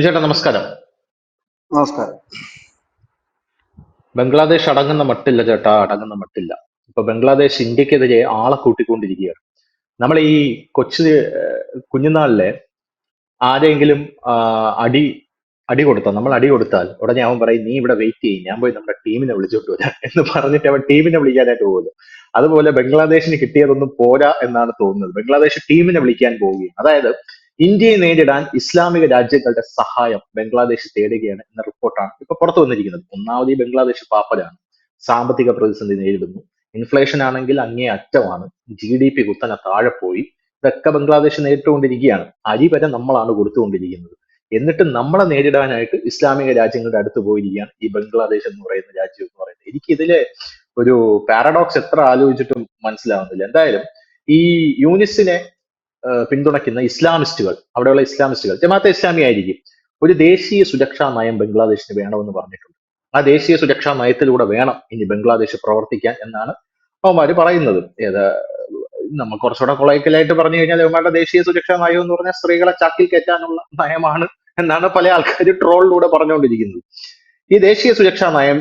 ചേട്ടാ നമസ്കാരം. നമസ്കാരം. ബംഗ്ലാദേശ് അടങ്ങുന്ന മട്ടില്ല ചേട്ടാ, അടങ്ങുന്ന മട്ടില്ല. ഇപ്പൊ ബംഗ്ലാദേശ് ഇന്ത്യക്കെതിരെ ആളെ കൂട്ടിക്കൊണ്ടിരിക്കുകയാണ്. നമ്മൾ ഈ കൊച്ചു കുഞ്ഞുനാളിലെ ആരെങ്കിലും ആ, അടി അടി കൊടുത്താൽ, നമ്മൾ അടി കൊടുത്താൽ ഉടനെ അവൻ പറയും നീ ഇവിടെ വെയിറ്റ് ചെയ്യും, ഞാൻ പോയി നമ്മുടെ ടീമിനെ വിളിച്ചോണ്ട് വരാം എന്ന് പറഞ്ഞിട്ട് അവൻ ടീമിനെ വിളിക്കാനായിട്ട് പോകുമല്ലോ. അതുപോലെ ബംഗ്ലാദേശിന് കിട്ടിയതൊന്നും പോരാ എന്നാണ് തോന്നുന്നത്. ബംഗ്ലാദേശ് ടീമിനെ വിളിക്കാൻ പോവുകയും, അതായത് ഇന്ത്യയെ നേരിടാൻ ഇസ്ലാമിക രാജ്യങ്ങളുടെ സഹായം ബംഗ്ലാദേശ് തേടുകയാണ് എന്ന റിപ്പോർട്ടാണ് ഇപ്പൊ പുറത്തു വന്നിരിക്കുന്നത്. ഒന്നാമത് ഈ ബംഗ്ലാദേശ് പാപ്പരാണ്, സാമ്പത്തിക പ്രതിസന്ധി നേരിടുന്നു, ഇൻഫ്ലേഷൻ ആണെങ്കിൽ അങ്ങേ അറ്റമാണ്, GDP കുത്തനെ താഴെ പോയി. ഇതൊക്കെ ബംഗ്ലാദേശ് നേരിട്ടുകൊണ്ടിരിക്കുകയാണ്. അരി വരെ നമ്മളാണ് കൊടുത്തുകൊണ്ടിരിക്കുന്നത്. എന്നിട്ട് നമ്മളെ നേരിടാനായിട്ട് ഇസ്ലാമിക രാജ്യങ്ങളുടെ അടുത്ത് പോയിരിക്കുകയാണ് ഈ ബംഗ്ലാദേശ് എന്ന് പറയുന്ന രാജ്യം എന്ന് പറയുന്നത്. എനിക്കിതിലെ ഒരു പാരഡോക്സ് എത്ര ആലോചിച്ചിട്ടും മനസ്സിലാവുന്നില്ല. എന്തായാലും ഈ യൂനിസിനെ പിന്തുണയ്ക്കുന്ന ഇസ്ലാമിസ്റ്റുകൾ, അവിടെയുള്ള ഇസ്ലാമിസ്റ്റുകൾ ജമാഅത്തെ ഇസ്ലാമി ആയിരിക്കും, ഒരു ദേശീയ സുരക്ഷാ നയം ബംഗ്ലാദേശിന് വേണമെന്ന് പറഞ്ഞിട്ടുണ്ട്. ആ ദേശീയ സുരക്ഷാ നയത്തിലൂടെ വേണം ഇനി ബംഗ്ലാദേശ് പ്രവർത്തിക്കാൻ എന്നാണ് അവന്മാര് പറയുന്നത്. നമ്മൾ കുറച്ചുകൂടെ കൊളൈക്കലായിട്ട് പറഞ്ഞു കഴിഞ്ഞാൽ ഇവന്മാരുടെ ദേശീയ സുരക്ഷാ നയം എന്ന് പറഞ്ഞാൽ സ്ത്രീകളെ ചാക്കിൽ കയറ്റാനുള്ള നയമാണ് എന്നാണ് പല ആൾക്കാർ ട്രോളിലൂടെ പറഞ്ഞുകൊണ്ടിരിക്കുന്നത്. ഈ ദേശീയ സുരക്ഷാ നയം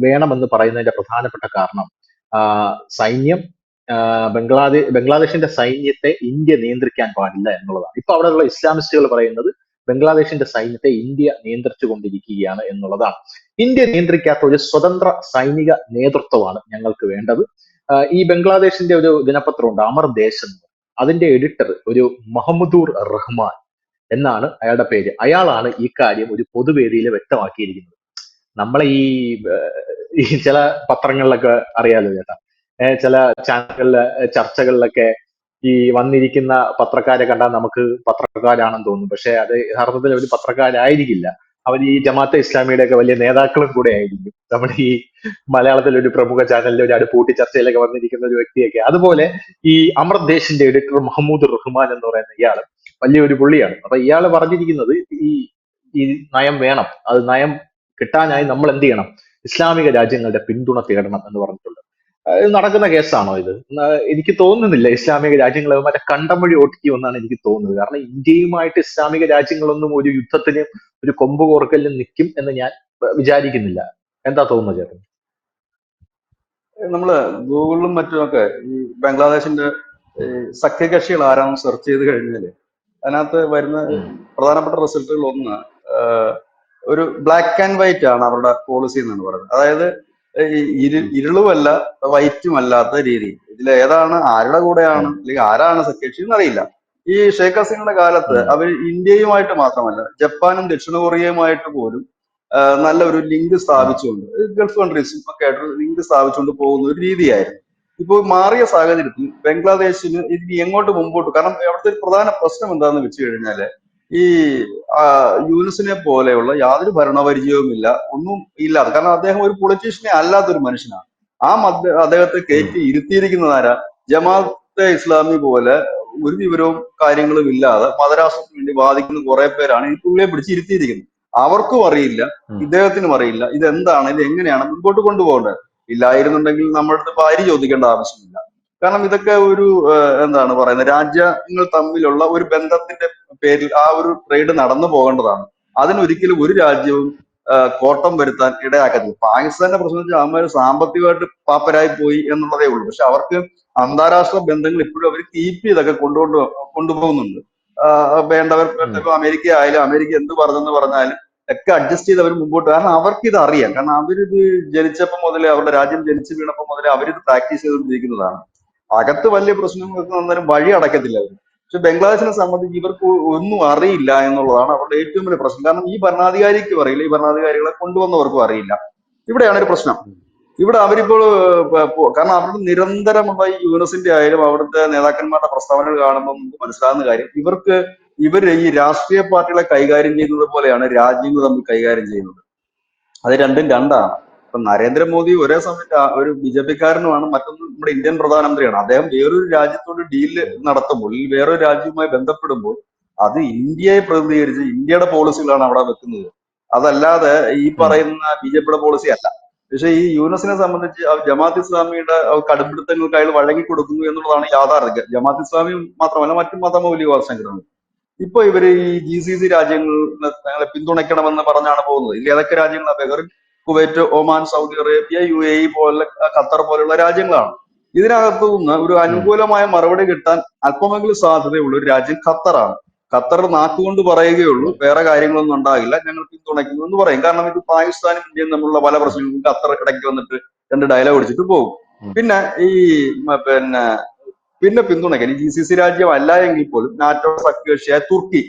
വേണമെന്ന് പറയുന്നതിന്റെ പ്രധാനപ്പെട്ട കാരണം ആ, സൈന്യം ബംഗ്ലാദേശിന്റെ സൈന്യത്തെ ഇന്ത്യ നിയന്ത്രിക്കാൻ പാടില്ല എന്നുള്ളതാണ്. ഇപ്പൊ അവിടെയുള്ള ഇസ്ലാമിസ്റ്റുകൾ പറയുന്നത് ബംഗ്ലാദേശിന്റെ സൈന്യത്തെ ഇന്ത്യ നിയന്ത്രിച്ചു കൊണ്ടിരിക്കുകയാണ് എന്നുള്ളതാണ്. ഇന്ത്യ നിയന്ത്രിക്കാത്ത ഒരു സ്വതന്ത്ര സൈനിക നേതൃത്വമാണ് ഞങ്ങൾക്ക് വേണ്ടത്. ഈ ബംഗ്ലാദേശിന്റെ ഒരു ദിനപത്രമുണ്ട്, അമർ ദേശ് എന്ന്. അതിന്റെ എഡിറ്റർ ഒരു മുഹമ്മദൂർ റഹ്മാൻ എന്നാണ് അയാളുടെ പേര്. അയാളാണ് ഈ കാര്യം ഒരു പൊതുവേദിയിൽ വ്യക്തമാക്കിയിരിക്കുന്നത്. നമ്മളെ ഈ ചില പത്രങ്ങളിലൊക്കെ അറിയാലോ ചേട്ടാ, ചില ചാനലുകളിലെ ചർച്ചകളിലൊക്കെ ഈ വന്നിരിക്കുന്ന പത്രക്കാരെ കണ്ടാൽ നമുക്ക് പത്രക്കാരാണെന്ന് തോന്നും. പക്ഷെ അത് യഥാർത്ഥത്തിൽ അവർ പത്രക്കാരായിരിക്കില്ല. അവർ ഈ ജമാഅത്തെ ഇസ്ലാമിയുടെ ഒക്കെ വലിയ നേതാക്കളും കൂടെ ആയിരിക്കും. നമ്മുടെ ഈ മലയാളത്തിൽ ഒരു പ്രമുഖ ചാനലിലെ ഒരു അടുപ്പൂട്ടി ചർച്ചയിലൊക്കെ വന്നിരിക്കുന്ന ഒരു വ്യക്തിയൊക്കെ. അതുപോലെ ഈ അമൃത് ദേശിന്റെ എഡിറ്റർ മുഹമ്മദ് റഹ്മാൻ എന്ന് പറയുന്ന ഇയാൾ വലിയൊരു പുള്ളിയാണ്. അപ്പൊ ഇയാൾ പറഞ്ഞിരിക്കുന്നത് ഈ ഈ നയം വേണം, അത് നയം കിട്ടാനായി നമ്മൾ എന്ത് ചെയ്യണം, ഇസ്ലാമിക രാജ്യങ്ങളുടെ പിന്തുണ തേടണം എന്ന് പറഞ്ഞിട്ടുണ്ട്. ഇത് നടക്കുന്ന കേസാണോ ഇത്? എനിക്ക് തോന്നുന്നില്ല ഇസ്ലാമിക രാജ്യങ്ങൾ മറ്റേ കണ്ടം വഴി ഓട്ടിക്കുമെന്നാണ് എനിക്ക് തോന്നുന്നത്. കാരണം ഇന്ത്യയുമായിട്ട് ഇസ്ലാമിക രാജ്യങ്ങളൊന്നും ഒരു യുദ്ധത്തിന്, ഒരു കൊമ്പ് കോർക്കലിനും നിൽക്കും എന്ന് ഞാൻ വിചാരിക്കുന്നില്ല. എന്താ തോന്നുന്നത് ചേട്ടൻ? നമ്മള് ഗൂഗിളിലും മറ്റുമൊക്കെ ഈ ബംഗ്ലാദേശിന്റെ ഈ സഖ്യകക്ഷികൾ ആരാണെന്ന് സെർച്ച് ചെയ്ത് കഴിഞ്ഞാല് അതിനകത്ത് വരുന്ന ഉം. പ്രധാനപ്പെട്ട റിസൾട്ടുകൾ ഒന്ന്, ആഹ്, ഒരു ബ്ലാക്ക് ആൻഡ് വൈറ്റ് ആണ് അവരുടെ പോളിസി എന്നാണ് പറയുന്നത്. അതായത് ഈ ഉം. ഇരുളുമല്ല വൈറ്റും അല്ലാത്ത രീതി. ഇതിൽ ഏതാണ്, ആരുടെ കൂടെയാണ്, ഉം. അല്ലെങ്കിൽ ആരാണ് സഖ്യകക്ഷി എന്നറിയില്ല. ഈ ഷെയ്ഖ് ഹസീനയുടെ കാലത്ത് ഉം. അവർ ഇന്ത്യയുമായിട്ട് മാത്രമല്ല ജപ്പാനും ദക്ഷിണ കൊറിയയുമായിട്ട് പോലും നല്ല ഒരു ലിങ്ക് ഉം. സ്ഥാപിച്ചുകൊണ്ട് ഗൾഫ് കൺട്രീസും ഒക്കെ ആയിട്ട് ലിങ്ക് സ്ഥാപിച്ചുകൊണ്ട് പോകുന്ന ഒരു രീതിയായിരുന്നു. ഇപ്പോൾ മാറിയ സാഹചര്യത്തിൽ ബംഗ്ലാദേശിന് ഇതിന് എങ്ങോട്ട് മുമ്പോട്ട്, കാരണം അവിടുത്തെ ഒരു പ്രധാന പ്രശ്നം എന്താണെന്ന് വെച്ച് കഴിഞ്ഞാല് ഈ ആ, യൂനുസിനെ പോലെയുള്ള യാതൊരു ഭരണപരിചയവും ഇല്ല, ഒന്നും ഇല്ലാതെ, കാരണം അദ്ദേഹം ഒരു പൊളിറ്റീഷ്യനെ അല്ലാത്തൊരു മനുഷ്യനാണ്. അദ്ദേഹത്തെ ഉം. കയറ്റി ഇരുത്തിയിരിക്കുന്നത് ആരാ? ജമാഅത്തെ ഇസ്ലാമി പോലെ ഒരു വിവരവും കാര്യങ്ങളും ഇല്ലാതെ മതരാഷ്ട്രത്തിന് വേണ്ടി വാദിക്കുന്ന കുറെ പേരാണ് ഈ പുള്ളിയെ പിടിച്ച് ഇരുത്തിയിരിക്കുന്നത്. അവർക്കും അറിയില്ല, ഉം. ഇദ്ദേഹത്തിനും അറിയില്ല ഇതെന്താണ്, ഇത് എങ്ങനെയാണ് മുൻപോട്ട് കൊണ്ടുപോകേണ്ടത്. ഇല്ലായിരുന്നുണ്ടെങ്കിൽ നമ്മുടെ അടുത്ത് ഇപ്പൊ അരി ചോദിക്കേണ്ട ആവശ്യമില്ല. കാരണം ഇതൊക്കെ ഒരു എന്താണ് പറയുന്നത്, രാജ്യങ്ങൾ തമ്മിലുള്ള ഒരു ബന്ധത്തിന്റെ പേരിൽ ആ ഒരു ട്രേഡ് നടന്നു പോകേണ്ടതാണ്. അതിനൊരിക്കലും ഒരു രാജ്യവും കോട്ടം വരുത്താൻ ഇടയാക്കത്തില്ല. പാകിസ്ഥാന്റെ പ്രശ്നം വെച്ചാൽ അവന്മാർ സാമ്പത്തികമായിട്ട് പാപ്പരായി പോയി എന്നുള്ളതേ ഉള്ളൂ. പക്ഷെ അവർക്ക് അന്താരാഷ്ട്ര ബന്ധങ്ങൾ ഇപ്പോഴും അവർ കീപ്പ് ചെയ്തൊക്കെ കൊണ്ടുപോകുന്നുണ്ട്. വേണ്ടവർ ഉം. ഇപ്പൊ അമേരിക്ക ആയാലും അമേരിക്ക എന്ത് പറഞ്ഞെന്ന് പറഞ്ഞാലും ഒക്കെ അഡ്ജസ്റ്റ് ചെയ്ത് അവർ മുമ്പോട്ട്, കാരണം അവർക്ക് ഇത് അറിയാം. കാരണം അവരിത് ജനിച്ചപ്പോൾ മുതലേ, അവരുടെ രാജ്യം ജനിച്ചു വീണപ്പോൾ മുതലേ അവരിത് പ്രാക്ടീസ് ചെയ്തുകൊണ്ടിരിക്കുന്നതാണ്. അകത്ത് വലിയ പ്രശ്നങ്ങൾക്ക് വന്നാലും വഴി അടക്കത്തില്ല അവർ. പക്ഷെ ബംഗ്ലാദേശിനെ സംബന്ധിച്ച് ഇവർക്ക് ഒന്നും അറിയില്ല എന്നുള്ളതാണ് അവരുടെ ഏറ്റവും വലിയ പ്രശ്നം. കാരണം ഈ ഭരണാധികാരിക്കും അറിയില്ല, ഈ ഭരണാധികാരികളെ കൊണ്ടുവന്നവർക്കും അറിയില്ല. ഇവിടെയാണ് ഒരു പ്രശ്നം. ഇവിടെ അവരിപ്പോൾ കാരണം അവരുടെ നിരന്തരമുള്ള ഈ യൂണിസിന്റെ ആയാലും അവിടുത്തെ നേതാക്കന്മാരുടെ പ്രസ്താവനകൾ കാണുമ്പോൾ നമുക്ക് മനസ്സിലാകുന്ന കാര്യം, ഇവര് ഈ രാഷ്ട്രീയ പാർട്ടികളെ കൈകാര്യം ചെയ്യുന്നത് പോലെയാണ് രാജ്യങ്ങൾ തമ്മിൽ കൈകാര്യം ചെയ്യുന്നത്. അത് രണ്ടും രണ്ടാണ്. ഇപ്പൊ നരേന്ദ്രമോദി ഒരേ സമയത്ത് ഒരു BJP-കാരനുമാണ്, മറ്റൊന്ന് നമ്മുടെ ഇന്ത്യൻ പ്രധാനമന്ത്രിയാണ്. അദ്ദേഹം വേറൊരു രാജ്യത്തോട് ഡീല് നടത്തുമ്പോൾ, ഈ വേറൊരു രാജ്യവുമായി ബന്ധപ്പെടുമ്പോൾ അത് ഇന്ത്യയെ പ്രതിനിധീകരിച്ച് ഇന്ത്യയുടെ പോളിസികളാണ് അവിടെ വെക്കുന്നത്. അതല്ലാതെ ഈ ഉം. പറയുന്ന BJP-യുടെ പോളിസി അല്ല. പക്ഷെ ഈ യൂനസിനെ സംബന്ധിച്ച് ജമാഅത്ത് ഇസ്ലാമിയുടെ കടുംപിടുത്തങ്ങൾക്ക് അയാൾ വഴങ്ങി കൊടുക്കുന്നു എന്നുള്ളതാണ് യാഥാർത്ഥ്യം. ജമാഅത്ത് ഇസ്ലാമി മാത്രമല്ല, മറ്റു മതമൗലികവാദ സംഘടനകൾ. ഇപ്പൊ ഇവര് ഈ GCC രാജ്യങ്ങളെ ഞങ്ങളെ പിന്തുണയ്ക്കണമെന്ന് പറഞ്ഞാണ് പോകുന്നത്. ഇതിൽ ഏതൊക്കെ രാജ്യങ്ങളാണ്? Bahrain, Kuwait, Oman, Saudi Arabia, UAE പോലെ, ഖത്തർ പോലുള്ള രാജ്യങ്ങളാണ്. ഇതിനകത്തു നിന്ന് ഒരു ഉം. അനുകൂലമായ മറുപടി കിട്ടാൻ അല്പമെങ്കിലും സാധ്യതയുള്ള ഒരു രാജ്യം ഖത്തറാണ്. ഖത്തർ നാക്കുകൊണ്ട് പറയുകയുള്ളൂ, വേറെ കാര്യങ്ങളൊന്നും ഉണ്ടാകില്ല, ഞങ്ങൾ പിന്തുണയ്ക്കുന്നു എന്ന് പറയും. കാരണം ഇത് പാകിസ്ഥാനും ഇന്ത്യയും തമ്മിലുള്ള പല പ്രശ്നങ്ങളും ഖത്തർ ഇടയ്ക്ക് വന്നിട്ട് രണ്ട് ഡയലോഗ് അടിച്ചിട്ട് പോകും. ഉം. പിന്നെ ഈ പിന്നെ പിന്തുണയ്ക്കാൻ ഈ GCC രാജ്യം അല്ല എങ്കിൽ പോലും നാറ്റോ സഖ്യകക്ഷിയായ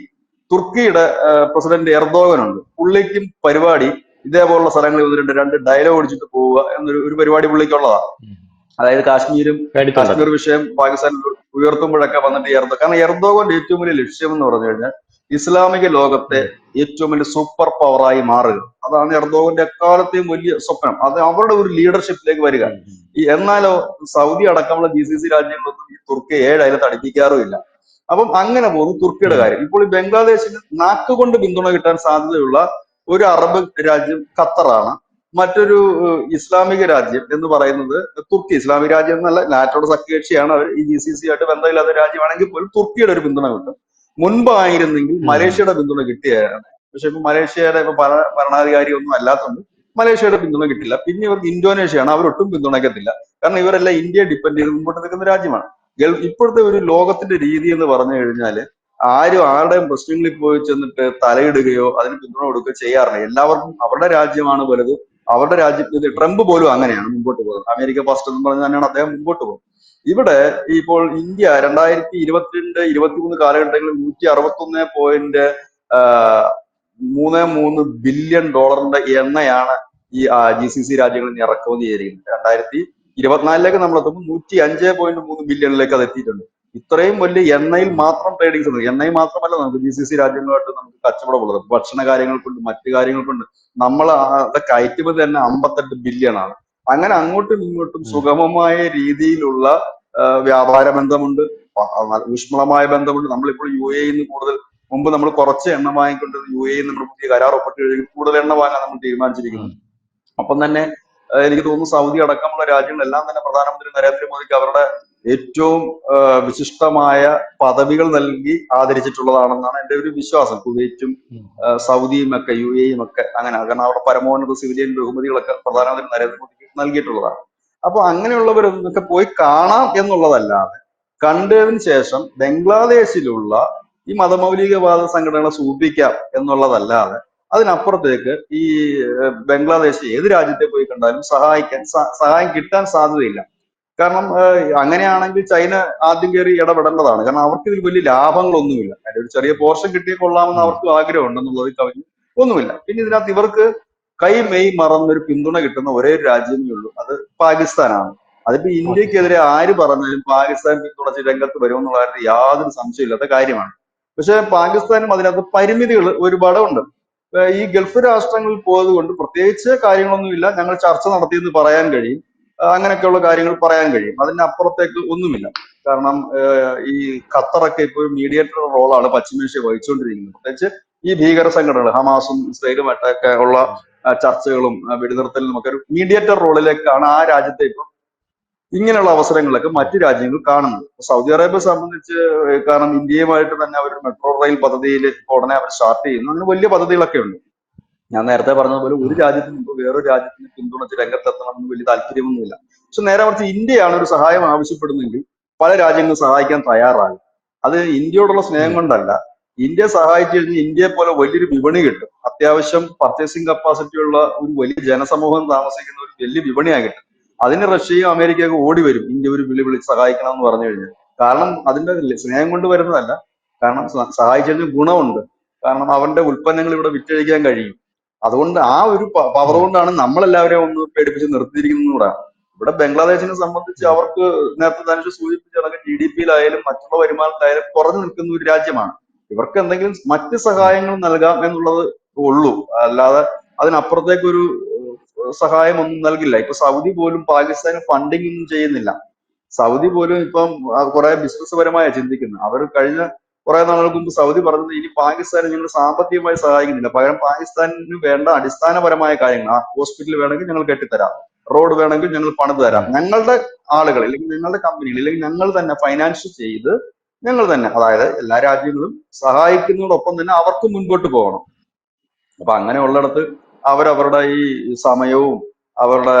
തുർക്കിയുടെ പ്രസിഡന്റ് എർദോഗൻ ഉണ്ട്. പുള്ളിക്കും പരിപാടി ഇതേപോലുള്ള സ്ഥലങ്ങളിൽ വന്നിട്ട് രണ്ട് ഡയലോഗ് അടിച്ചിട്ട് പോവുക എന്നൊരു പരിപാടി പുള്ളിക്കുള്ളതാണ്. ഉം. അതായത് കാശ്മീർ കേട്ടിട്ടുണ്ടല്ലോ. വിഷയം പാകിസ്ഥാൻ ഉയർത്തുമ്പോഴൊക്കെ വന്നിട്ട് കാരണം എർദോഗന്റെ ഏറ്റവും വലിയ ലക്ഷ്യം എന്ന് പറഞ്ഞു കഴിഞ്ഞാൽ ഇസ്ലാമിക ലോകത്തെ ഉം. ഏറ്റവും വലിയ സൂപ്പർ പവറായി മാറുക. അതാണ് എർദോഗന്റെ എക്കാലത്തെയും വലിയ സ്വപ്നം. അത് അവരുടെ ഒരു ലീഡർഷിപ്പിലേക്ക് വരിക. ഉം. ഉം. എന്നാലോ സൗദി അടക്കമുള്ള GCC രാജ്യങ്ങളൊന്നും ഈ തുർക്കിയെ 7 അയലത്ത് അടുപ്പിക്കാറുമില്ല. അപ്പം അങ്ങനെ പോകുന്നു തുർക്കിയുടെ ഉം. കാര്യം. ഇപ്പോൾ ഈ ബംഗ്ലാദേശിന് നാക്കുകൊണ്ട് പിന്തുണ കിട്ടാൻ സാധ്യതയുള്ള ഒരു അറബ് രാജ്യം ഖത്തറാണ്. മറ്റൊരു ഇസ്ലാമിക രാജ്യം എന്ന് പറയുന്നത് തുർക്കി. ഇസ്ലാമിക രാജ്യം എന്നല്ല, നാറ്റോയുടെ സഖ്യകക്ഷിയാണ് അവർ. ഈ GCC ആയിട്ട് ബന്ധമില്ലാത്ത രാജ്യമാണെങ്കിൽ പോലും തുർക്കിയുടെ ഒരു പിന്തുണ കിട്ടും. മുൻപായിരുന്നെങ്കിൽ ഉം. മലേഷ്യയുടെ പിന്തുണ കിട്ടിയാണ്. പക്ഷെ ഇപ്പൊ മലേഷ്യയുടെ ഇപ്പൊ ഭരണാധികാരി ഒന്നും അല്ലാത്തതുകൊണ്ട് മലേഷ്യയുടെ പിന്തുണ കിട്ടില്ല. പിന്നെ ഇവർക്ക് ഇന്തോനേഷ്യയാണ്, അവരൊട്ടും പിന്തുണയ്ക്കത്തില്ല. കാരണം ഇവരെല്ലാം ഇന്ത്യയെ ഡിപ്പെൻഡ് ചെയ്ത് മുമ്പോട്ട് നിൽക്കുന്ന രാജ്യമാണ്. ഇപ്പോഴത്തെ ഒരു ലോകത്തിന്റെ രീതി എന്ന് പറഞ്ഞു കഴിഞ്ഞാല് ആരും ആരുടെയും പ്രശ്നങ്ങളിൽ പോയി ചെന്നിട്ട് തലയിടുകയോ അതിന് പിന്തുണ കൊടുക്കുകയോ ചെയ്യാറില്ല. എല്ലാവർക്കും അവരുടെ രാജ്യമാണ് വലുത്. അവരുടെ രാജ്യത്ത് ട്രംപ് പോലും അങ്ങനെയാണ് മുമ്പോട്ട് പോകുന്നത്. അമേരിക്ക ഫസ്റ്റ് എന്ന് പറഞ്ഞ് തന്നെയാണ് അദ്ദേഹം മുമ്പോട്ട് പോകുന്നത്. ഇവിടെ ഇപ്പോൾ ഇന്ത്യ 2022-23 കാലഘട്ടങ്ങളിൽ $161.33 ബില്യൺ എണ്ണയാണ് ഈ GCC രാജ്യങ്ങളിൽ നിന്ന് ഇറക്കുമതി ചെയ്തിരിക്കുന്നത്. 2024 നമ്മൾ എത്തുമ്പോൾ 105.3 ബില്യണിലേക്ക് അത് എത്തിയിട്ടുണ്ട്. ഇത്രയും വലിയ എണ്ണയിൽ മാത്രം ട്രേഡിങ്സ് ഉണ്ട്. എണ്ണയിൽ മാത്രമല്ല നമുക്ക് GCC രാജ്യങ്ങളുമായിട്ട് നമുക്ക് കച്ചവടമുള്ളത്. ഭക്ഷണ കാര്യങ്ങൾ കൊണ്ട്, മറ്റു കാര്യങ്ങൾ കൊണ്ട് നമ്മൾ കയറ്റുമതി തന്നെ 58 ബില്യൺ ആണ്. അങ്ങനെ അങ്ങോട്ടും ഇങ്ങോട്ടും സുഗമമായ രീതിയിലുള്ള വ്യാപാര ബന്ധമുണ്ട്, ഊഷ്മളമായ ബന്ധമുണ്ട്. നമ്മളിപ്പോൾ UAE നിന്ന് കൂടുതൽ, മുമ്പ് നമ്മൾ കുറച്ച് എണ്ണ വാങ്ങിക്കൊണ്ട് UAE നമ്മൾ പുതിയ കരാർ ഒപ്പിട്ട് കഴിഞ്ഞ് കൂടുതൽ എണ്ണ വാങ്ങാൻ നമ്മൾ തീരുമാനിച്ചിരിക്കുന്നു. ഒപ്പം തന്നെ എനിക്ക് തോന്നുന്നു സൗദി അടക്കമുള്ള രാജ്യങ്ങളെല്ലാം തന്നെ പ്രധാനമന്ത്രി നരേന്ദ്രമോദിക്ക് അവരുടെ ഏറ്റവും വിശിഷ്ടമായ പദവികൾ നൽകി ആദരിച്ചിട്ടുള്ളതാണെന്നാണ് എൻ്റെ ഒരു വിശ്വാസം. കുവൈറ്റും സൗദിയും ഒക്കെ, UAE ഒക്കെ അങ്ങനെ. കാരണം അവിടെ പരമോന്നത സിവിലിയൻ ബഹുമതികളൊക്കെ പ്രധാനമന്ത്രി നരേന്ദ്രമോദിക്ക് നൽകിയിട്ടുള്ളതാണ്. അപ്പൊ അങ്ങനെയുള്ളവരൊക്കെ പോയി കാണാം എന്നുള്ളതല്ലാതെ, കണ്ടതിന് ശേഷം ബംഗ്ലാദേശിലുള്ള ഈ മതമൗലികവാദ സംഘടനകളെ സൂചിപ്പിക്കാം എന്നുള്ളതല്ലാതെ അതിനപ്പുറത്തേക്ക് ഈ ബംഗ്ലാദേശ് ഏത് രാജ്യത്തെ പോയി കണ്ടാലും സഹായം കിട്ടാൻ സാധ്യതയില്ല. കാരണം അങ്ങനെയാണെങ്കിൽ ചൈന ആദ്യം കയറി ഇടപെടേണ്ടതാണ്. കാരണം അവർക്ക് ഇതിൽ വലിയ ലാഭങ്ങളൊന്നുമില്ല. അതിന്റെ ഒരു ചെറിയ പോർഷൻ കിട്ടിയ കൊള്ളാമെന്ന് അവർക്ക് ആഗ്രഹം ഉണ്ടെന്നുള്ളത് കവിഞ്ഞ് ഒന്നുമില്ല. പിന്നെ ഇതിനകത്ത് ഇവർക്ക് കൈ മെയ് മറന്നൊരു പിന്തുണ കിട്ടുന്ന ഒരേ ഒരു രാജ്യമേ ഉള്ളൂ, അത് പാകിസ്ഥാനാണ്. അതിപ്പോ ഇന്ത്യക്കെതിരെ ആര് പറഞ്ഞാലും പാകിസ്ഥാൻ പിന്തുണച്ച് രംഗത്ത് വരുമെന്നുള്ള കാര്യത്തിൽ യാതൊരു സംശയമില്ലാത്ത കാര്യമാണ്. പക്ഷെ പാകിസ്ഥാനും അതിനകത്ത് പരിമിതികൾ ഒരുപാടുണ്ട്. ഈ ഗൾഫ് രാഷ്ട്രങ്ങളിൽ പോയത് കൊണ്ട് പ്രത്യേകിച്ച് കാര്യങ്ങളൊന്നുമില്ല, ഞങ്ങൾ ചർച്ച നടത്തിയെന്ന് പറയാൻ കഴിയും, അങ്ങനെയൊക്കെയുള്ള കാര്യങ്ങൾ പറയാൻ കഴിയും. അതിന്റെ അപ്പുറത്തേക്ക് ഒന്നുമില്ല. കാരണം ഈ ഖത്തറൊക്കെ ഇപ്പോൾ മീഡിയേറ്റർ റോളാണ് പശ്ചിമേഷ്യ വഹിച്ചുകൊണ്ടിരിക്കുന്നത്. പ്രത്യേകിച്ച് ഈ ഭീകര സംഘടനകൾ ഹമാസും ഇസ്രയേലുമായിട്ടൊക്കെ ഉള്ള ചർച്ചകളും വെടിനിർത്തലിനും ഒക്കെ ഒരു മീഡിയേറ്റർ റോളിലേക്കാണ് ആ രാജ്യത്തെ ഇപ്പം ഇങ്ങനെയുള്ള അവസരങ്ങളിലൊക്കെ മറ്റു രാജ്യങ്ങൾ കാണുന്നത്. സൗദി അറേബ്യയെ സംബന്ധിച്ച് കാരണം ഇന്ത്യയുമായിട്ട് തന്നെ അവർ മെട്രോ റെയിൽ പദ്ധതിയിൽ ഉടനെ അവർ സ്റ്റാർട്ട് ചെയ്യുന്നു. അങ്ങനെ വലിയ പദ്ധതികളൊക്കെ ഉണ്ട്. ഞാൻ നേരത്തെ പറഞ്ഞതുപോലെ ഒരു രാജ്യത്തിന് മുമ്പ് വേറൊരു രാജ്യത്തിന് പിന്തുണച്ച് രംഗത്തെത്തണമെന്ന് വലിയ താല്പര്യമൊന്നുമില്ല. പക്ഷെ നേരെ മറിച്ച് ഇന്ത്യയാണ് ഒരു സഹായം ആവശ്യപ്പെടുന്നെങ്കിൽ പല രാജ്യങ്ങളും സഹായിക്കാൻ തയ്യാറാകും. അത് ഇന്ത്യയോടുള്ള സ്നേഹം കൊണ്ടല്ല. ഇന്ത്യ സഹായിച്ചു കഴിഞ്ഞാൽ ഇന്ത്യയെ പോലെ വലിയൊരു വിപണി കിട്ടും. അത്യാവശ്യം പർച്ചേസിംഗ് കപ്പാസിറ്റി ഉള്ള ഒരു വലിയ ജനസമൂഹം താമസിക്കുന്ന ഒരു വലിയ വിപണിയായി കിട്ടും. അതിന് റഷ്യയും അമേരിക്കയൊക്കെ ഓടി വരും ഇന്ത്യ ഒരു വിളിച്ച് സഹായിക്കണം എന്ന് പറഞ്ഞു കഴിഞ്ഞാൽ. കാരണം അതിന്റെ സ്നേഹം കൊണ്ട് വരുന്നതല്ല, കാരണം സഹായിച്ചതിന് ഗുണമുണ്ട്. കാരണം അവന്റെ ഉൽപ്പന്നങ്ങൾ ഇവിടെ വിറ്റഴിക്കാൻ കഴിയും. അതുകൊണ്ട് ആ ഒരു പവർ കൊണ്ടാണ് നമ്മളെല്ലാവരെയും ഒന്ന് പേടിപ്പിച്ച് നിർത്തിയിരിക്കുന്നത് കൂടെ. ഇവിടെ ബംഗ്ലാദേശിനെ സംബന്ധിച്ച് അവർക്ക് നേരത്തെ തന്നെ സൂചിപ്പിച്ച കണക്ക് GDP-യിലായാലും മറ്റുള്ള വരുമാനത്തിലായാലും കുറഞ്ഞു നിൽക്കുന്ന ഒരു രാജ്യമാണ്. ഇവർക്ക് എന്തെങ്കിലും മറ്റ് സഹായങ്ങൾ നൽകാം എന്നുള്ളത് ഉള്ളൂ, അല്ലാതെ അതിനപ്പുറത്തേക്കൊരു സഹായം ഒന്നും നൽകില്ല. ഇപ്പൊ സൗദി പോലും പാകിസ്ഥാന് ഫണ്ടിങ് ഒന്നും ചെയ്യുന്നില്ല. സൗദി പോലും ഇപ്പം കുറെ ബിസിനസ് പരമായ ചിന്തിക്കുന്നത്. അവർ കഴിഞ്ഞ കുറെ നാളുകൾക്ക് മുമ്പ് സൗദി പറഞ്ഞത് ഇനി പാകിസ്ഥാനെ ഞങ്ങൾ സാമ്പത്തികമായി സഹായിക്കുന്നില്ല, പകരം പാകിസ്ഥാനിന് വേണ്ട അടിസ്ഥാനപരമായ കാര്യങ്ങൾ, ഹോസ്പിറ്റൽ വേണമെങ്കിൽ ഞങ്ങൾ കെട്ടിത്തരാം, റോഡ് വേണമെങ്കിൽ ഞങ്ങൾ പണിത് തരാം, ഞങ്ങളുടെ ആളുകൾ അല്ലെങ്കിൽ ഞങ്ങളുടെ കമ്പനികൾ അല്ലെങ്കിൽ ഞങ്ങൾ തന്നെ ഫൈനാൻസ് ചെയ്ത് ഞങ്ങൾ തന്നെ, അതായത് എല്ലാ രാജ്യങ്ങളും സഹായിക്കുന്നതോടൊപ്പം തന്നെ അവർക്കും മുൻപോട്ട് പോകണം. അപ്പൊ അങ്ങനെ ഉള്ളിടത്ത് അവരവരുടെ ഈ സമയവും അവരുടെ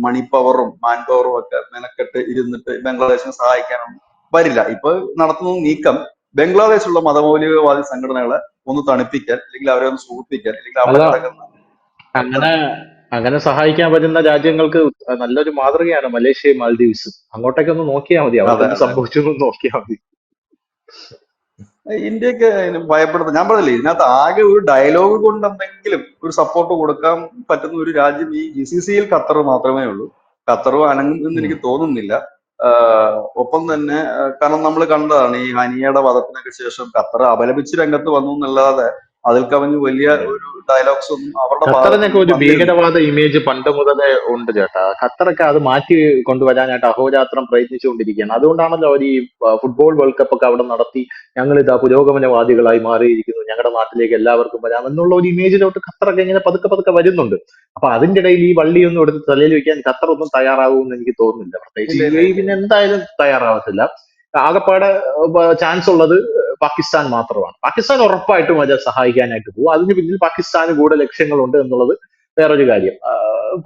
മണി പവറും മാൻ പവറും ഒക്കെ മെനക്കെട്ട് ഇരുന്നിട്ട് ബംഗ്ലാദേശിനെ സഹായിക്കാനൊന്നും വരില്ല. ഇപ്പൊ നടത്തുന്ന നീക്കം ബംഗ്ലാദേശിലുള്ള മതമൗലികവാദി സംഘടനകളെ ഒന്ന് തണുപ്പിക്കാൻ, അല്ലെങ്കിൽ അവരെ ഒന്ന് സൂചിപ്പിക്കാൻ, അല്ലെങ്കിൽ അവിടെ അല്ല, കിടക്കുന്ന അങ്ങനെ അങ്ങനെ സഹായിക്കാൻ പറ്റുന്ന രാജ്യങ്ങൾക്ക് നല്ലൊരു മാതൃകയാണ് മലേഷ്യയും മാൽദീവ്സും. അങ്ങോട്ടേക്ക് ഒന്ന് നോക്കിയാൽ മതി, അവർക്ക് അതെ എന്ത് അതെ സംഭവിച്ചു എന്ന് നോക്കിയാൽ മതി. ഇന്ത്യക്ക് അതിന് ഭയപ്പെടുന്നത് ഞാൻ പറഞ്ഞില്ലേ, ഇതിനകത്ത് ആകെ ഒരു ഡയലോഗ് കൊണ്ട് എന്തെങ്കിലും ഒരു സപ്പോർട്ട് കൊടുക്കാൻ പറ്റുന്ന ഒരു രാജ്യം ഈ GCC-യിൽ ഖത്തർ മാത്രമേ ഉള്ളൂ. ഖത്തറും അനങ്ങും എന്ന് ഉം. എനിക്ക് തോന്നുന്നില്ല. ഒപ്പം തന്നെ കാരണം നമ്മൾ കണ്ടതാണ് ഈ ഹനിയയുടെ വധത്തിനൊക്കെ ശേഷം ഖത്തർ അപലപിച്ച് രംഗത്ത് വന്നു എന്നല്ലാതെ അതിൽ കവിഞ്ഞ് വലിയ അതെ. ഒരു ഡയലോഗ്സ് ഒന്നും അവരുടെ ഭാഗത്തു ഖത്തറിനൊക്കെ നിന്നും ഒരു വന്നിരുന്നില്ല. ഭീകരവാദ ഇമേജ് പണ്ട് മുതലേ ഉണ്ട് ചേട്ടാ. ഖത്തറൊക്കെ അത് മാറ്റി കൊണ്ടുവരാനായിട്ട് അഹോരാത്രം പ്രയത്നിച്ചുകൊണ്ടിരിക്കുകയാണ്. അതുകൊണ്ടാണല്ലോ അവർ ഈ ഫുട്ബോൾ വേൾഡ് കപ്പ് ഒക്കെ അവിടെ നടത്തി ഞങ്ങൾ ഇതാ പുരോഗമനവാദികളായി മാറിയിരിക്കുന്നു, ഞങ്ങളുടെ നാട്ടിലേക്ക് എല്ലാവർക്കും വരാം എന്നുള്ള ഒരു ഇമേജിലോട്ട് ഖത്തറൊക്കെ ഇങ്ങനെ പതുക്കെ പതുക്കെ വരുന്നുണ്ട്. അപ്പൊ അതിന്റെ ഇടയിൽ ഈ വള്ളിയൊന്നും എടുത്ത് തലയിൽ വെക്കാൻ ഖത്തർ ഒന്നും തയ്യാറാകുമെന്ന് എനിക്ക് തോന്നുന്നില്ല. പ്രത്യേകിച്ച് ഇല്ല ഇല്ല UAE ഇല്ല പിന്നെ എന്തായാലും തയ്യാറാവത്തില്ല. ആകെപ്പാടെ ചാൻസ് ഉള്ളത് പാകിസ്ഥാൻ മാത്രമാണ്. പാകിസ്ഥാൻ ഉറപ്പായിട്ടും അത് സഹായിക്കാനായിട്ട് പോകും. അതിന് പിന്നിൽ പാകിസ്ഥാന് കൂടെ ലക്ഷ്യങ്ങളുണ്ട് എന്നുള്ളത് വേറൊരു കാര്യം.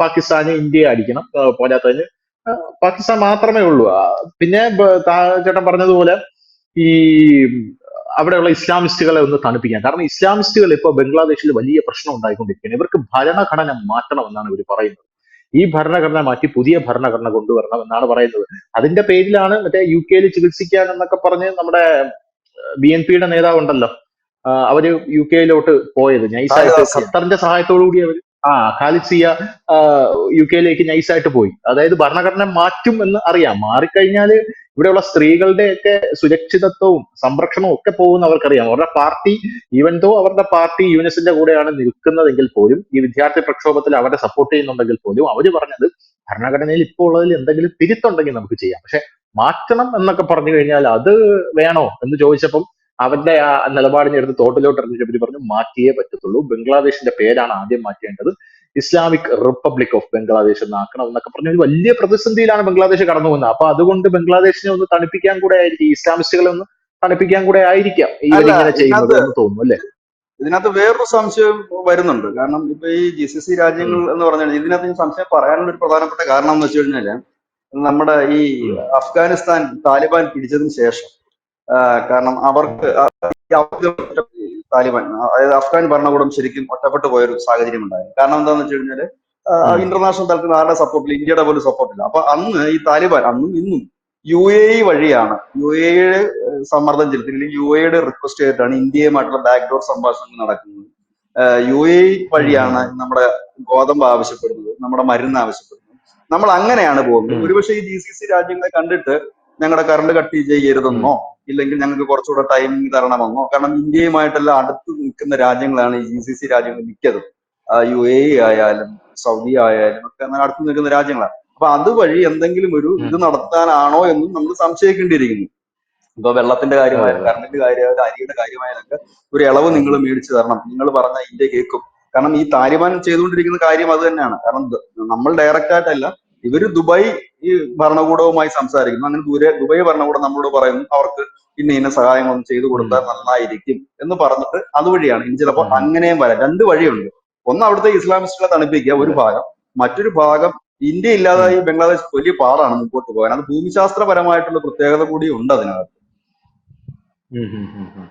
പാകിസ്ഥാന് ഇന്ത്യയെ അടിക്കണം, പോരാത്തതിന് പാകിസ്ഥാൻ മാത്രമേ ഉള്ളൂ. പിന്നെ ചേട്ടൻ പറഞ്ഞതുപോലെ ഈ അവിടെയുള്ള ഇസ്ലാമിസ്റ്റുകളെ ഒന്ന് തണുപ്പിക്കാൻ. കാരണം ഇസ്ലാമിസ്റ്റുകൾ ഇപ്പൊ ബംഗ്ലാദേശിൽ വലിയ പ്രശ്നം ഉണ്ടായിക്കൊണ്ടിരിക്കുകയാണ്. ഇവർക്ക് ഭരണഘടന മാറ്റണം എന്നാണ് ഇവർ പറയുന്നത്. ഈ ഭരണഘടന മാറ്റി പുതിയ ഭരണഘടന കൊണ്ടുവരണം എന്നാണ് പറയുന്നത്. അതിന്റെ പേരിലാണ് മറ്റേ UK ചികിത്സിക്കാൻ എന്നൊക്കെ പറഞ്ഞ് നമ്മുടെ BNPയുടെ നേതാവ് ഉണ്ടല്ലോ, അവര് UK പോയത് നൈസായിട്ട് ഖാലിദാസിയ. ഖത്തറിന്റെ സഹായത്തോടു കൂടി അവർ ഖാലിദ് സിയ UK നൈസായിട്ട് പോയി. അതായത് ഭരണഘടന മാറ്റും എന്ന് അറിയാം. മാറിക്കഴിഞ്ഞാല് ഇവിടെയുള്ള സ്ത്രീകളുടെയൊക്കെ സുരക്ഷിതത്വവും സംരക്ഷണവും ഒക്കെ പോകുന്ന അവർക്കറിയാം. അവരുടെ പാർട്ടി ഈവൻ ദോ അവരുടെ പാർട്ടി UNSന്റെ കൂടെയാണ് നിൽക്കുന്നതെങ്കിൽ പോലും, ഈ വിദ്യാർത്ഥി പ്രക്ഷോഭത്തിൽ അവരെ സപ്പോർട്ട് ചെയ്യുന്നുണ്ടെങ്കിൽ പോലും, അവര് പറഞ്ഞത് ഭരണഘടനയിൽ ഇപ്പോൾ ഉള്ളതിൽ എന്തെങ്കിലും തിരുത്തുണ്ടെങ്കിൽ നമുക്ക് ചെയ്യാം, പക്ഷെ മാറ്റണം എന്നൊക്കെ പറഞ്ഞു കഴിഞ്ഞാൽ അത് വേണോ എന്ന് ചോദിച്ചപ്പം അവരുടെ ആ നിലപാടിനെ എടുത്ത് തോട്ടിലോട്ട് എറിഞ്ഞിട്ട് ഇവര് പറഞ്ഞു മാറ്റിയേ പറ്റത്തുള്ളൂ, ബംഗ്ലാദേശിന്റെ പേരാണ് ആദ്യം മാറ്റേണ്ടത്, ഇസ്ലാമിക് റിപ്പബ്ലിക് ഓഫ് ബംഗ്ലാദേശ് എന്നാക്കണം എന്നൊക്കെ പറഞ്ഞ ഒരു വലിയ പ്രതിസന്ധിയിലാണ് ബംഗ്ലാദേശ് കടന്നു പോകുന്നത്. അപ്പൊ അതുകൊണ്ട് ബംഗ്ലാദേശിനെ ഒന്ന് തണുപ്പിക്കാൻ കൂടെ ആയിരിക്കും, ഈ ഇസ്ലാമിസ്റ്റുകളെ ഒന്ന് തണുപ്പിക്കാൻ കൂടെ ആയിരിക്കാം അല്ല, ഇവരിങ്ങനെ ചെയ്യുന്നത് ഇതിനകത്ത് എന്ന് തോന്നുന്നു അല്ലെ? ഇതിനകത്ത് വേറൊരു സംശയം വരുന്നുണ്ട്. കാരണം ഇപ്പൊ ഈ GCC രാജ്യങ്ങൾ ഉം, എന്ന് പറഞ്ഞാൽ ഇതിനകത്ത് ഈ സംശയം പറയാനുള്ള ഒരു പ്രധാനപ്പെട്ട കാരണം എന്ന് വെച്ച് കഴിഞ്ഞാല് നമ്മുടെ ഈ ഉം, അഫ്ഗാനിസ്ഥാൻ താലിബാൻ പിടിച്ചതിന് ശേഷം കാരണം അവർക്ക് താലിബാൻ, അതായത് അഫ്ഗാൻ ഭരണകൂടം ശരിക്കും ഒറ്റപ്പെട്ടു പോയൊരു സാഹചര്യം ഉണ്ടായിരുന്നു. കാരണം എന്താണെന്ന് വെച്ച് കഴിഞ്ഞാല് ഉം, ഇന്റർനാഷണൽ തലത്തിൽ ആരുടെ സപ്പോർട്ടില്ല, ഇന്ത്യയുടെ പോലും സപ്പോർട്ടില്ല. അപ്പൊ അന്ന് ഈ താലിബാൻ അന്നും ഇന്നും UAE വഴിയാണ്, UAE സമ്മർദ്ദം ചെലുത്തി, അല്ലെങ്കിൽ UAE റിക്വസ്റ്റ് ചെയ്തിട്ടാണ് ഇന്ത്യയുമായിട്ടുള്ള ബാക്ക്ഡോർ സംഭാഷണങ്ങൾ നടക്കുന്നത്. UAE ഉം, വഴിയാണ് ഉം, നമ്മുടെ ഗോതമ്പ് ആവശ്യപ്പെടുന്നത്, നമ്മുടെ മരുന്ന് ആവശ്യപ്പെടുന്നത്. നമ്മൾ അങ്ങനെയാണ് പോകുന്നത്. ഉം, ഒരുപക്ഷെ ഈ GCC രാജ്യങ്ങളെ കണ്ടിട്ട് ഞങ്ങളുടെ കറണ്ട് കട്ട് ഉം, ചെയ്യരുതെന്നോ, ഇല്ലെങ്കിൽ ഞങ്ങൾക്ക് കുറച്ചുകൂടെ ടൈമിംഗ് തരണമെന്നോ, കാരണം ഇന്ത്യയുമായിട്ടെല്ലാം അടുത്ത് നിൽക്കുന്ന രാജ്യങ്ങളാണ് ഈ GCC രാജ്യങ്ങൾ മിക്കതും. UAE ആയാലും സൗദി ആയാലും ഒക്കെ അങ്ങനെ അടുത്ത് നിൽക്കുന്ന രാജ്യങ്ങളാണ്. അപ്പൊ അതുവഴി എന്തെങ്കിലും ഒരു ഉം. ഇത് നടത്താനാണോ എന്നും നമ്മൾ സംശയിക്കേണ്ടിയിരിക്കുന്നു. ഇപ്പൊ വെള്ളത്തിന്റെ അതെ കാര്യമായാലും അതെ. കറണ്ടിന്റെ കാര്യമായാലും അരിയുടെ കാര്യമായാലൊക്കെ ഒരു ഇളവ് നിങ്ങൾ മേടിച്ചു തരണം, നിങ്ങൾ പറഞ്ഞ ഇന്ത്യ കേൾക്കും. കാരണം ഈ താലിബാൻ ചെയ്തുകൊണ്ടിരിക്കുന്ന കാര്യം അത് തന്നെയാണ്. കാരണം നമ്മൾ ഡയറക്റ്റ് ആയിട്ടല്ല, ഇവര് ദുബായ് ഈ ഭരണകൂടവുമായി സംസാരിക്കുന്നു. അങ്ങനെ ദുബായ് ഭരണകൂടം നമ്മളോട് പറയുന്നു അവർക്ക് ഇന്ന സഹായങ്ങളൊന്നും ചെയ്തു ഉം, കൊടുത്താൽ നന്നായിരിക്കും എന്ന് പറഞ്ഞിട്ട് അതുവഴിയാണ്. ഇനി ചിലപ്പോൾ ഉം, ഉം. അങ്ങനെയും വരാം. രണ്ട് വഴിയുണ്ട്. ഒന്ന് അവിടുത്തെ ഇസ്ലാമിസ്റ്റുകളെ തണുപ്പിക്കുക ഒരു അതെ. ഭാഗം, മറ്റൊരു ഭാഗം ഇന്ത്യ ഉം, ഇല്ലാതായി ബംഗ്ലാദേശ് വലിയ പാടാണ് മുമ്പോട്ട് പോകാൻ. അത് ഭൂമിശാസ്ത്രപരമായിട്ടുള്ള പ്രത്യേകത കൂടി ഉണ്ട് അതിനകത്ത്. ഉം, ഉം, ഉം, ഉം.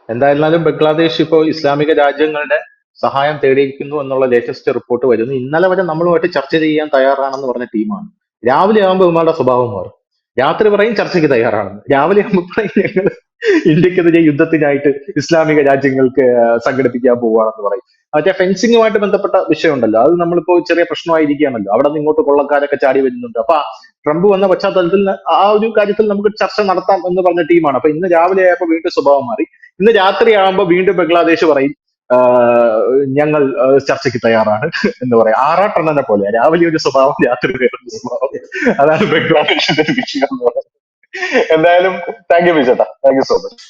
എന്തായിരുന്നാലും ബംഗ്ലാദേശ് ഇപ്പോൾ ഇസ്ലാമിക രാജ്യങ്ങളുടെ സഹായം തേടിയിരിക്കുന്നു എന്നുള്ള ലേറ്റസ്റ്റ് റിപ്പോർട്ട് വരുന്നു. ഇന്നലെ വരെ നമ്മളുമായിട്ട് ചർച്ച ചെയ്യാൻ തയ്യാറാണെന്ന് പറഞ്ഞ ടീമാണ്. രാവിലെ ആകുമ്പോൾ ഇവന്മാരുടെ സ്വഭാവം മാറും. രാത്രി പറയും ചർച്ചയ്ക്ക് തയ്യാറാണെന്ന്, രാവിലെ ആകുമ്പോൾ പറയും ഞങ്ങൾ ഇന്ത്യക്കെതിരെ യുദ്ധത്തിനായിട്ട് ഇസ്ലാമിക രാജ്യങ്ങൾക്ക് സംഘടിപ്പിക്കാൻ പോവുകയാണെന്ന് പറയും. മറ്റേ ഫെൻസിങ്ങുമായിട്ട് ബന്ധപ്പെട്ട വിഷയമുണ്ടല്ലോ, അത് നമ്മളിപ്പോ ചെറിയ പ്രശ്നമായിരിക്കുകയാണല്ലോ, അവിടെ നിന്ന് ഇങ്ങോട്ട് കൊള്ളക്കാരൊക്കെ ചാടി വരുന്നുണ്ട്. അപ്പൊ ട്രംപ് വന്ന പശ്ചാത്തലത്തിൽ ആ ഒരു കാര്യത്തിൽ നമുക്ക് ചർച്ച നടത്താം എന്ന് പറഞ്ഞ ടീമാണ്. അപ്പൊ ഇന്ന് രാവിലെ ആയപ്പോൾ വീണ്ടും സ്വഭാവം മാറി. ഇന്ന് രാത്രിയാകുമ്പോൾ വീണ്ടും ബംഗ്ലാദേശ് പറയും ഞങ്ങൾ ചർച്ചയ്ക്ക് തയ്യാറാണ് എന്ന് പറയാം. ആറാട്ടെണ്ണനെ പോലെ രാവിലെ ഒരു സ്വഭാവം, രാത്രി വേറൊരു സ്വഭാവം. അതാണ് ബംഗ്ലാദേശിന്റെ ഒരു വിഷയം എന്ന് പറയുന്നത്. എന്തായാലും താങ്ക് യു വിജേട്ടാ, താങ്ക് യു സോ മച്ച്.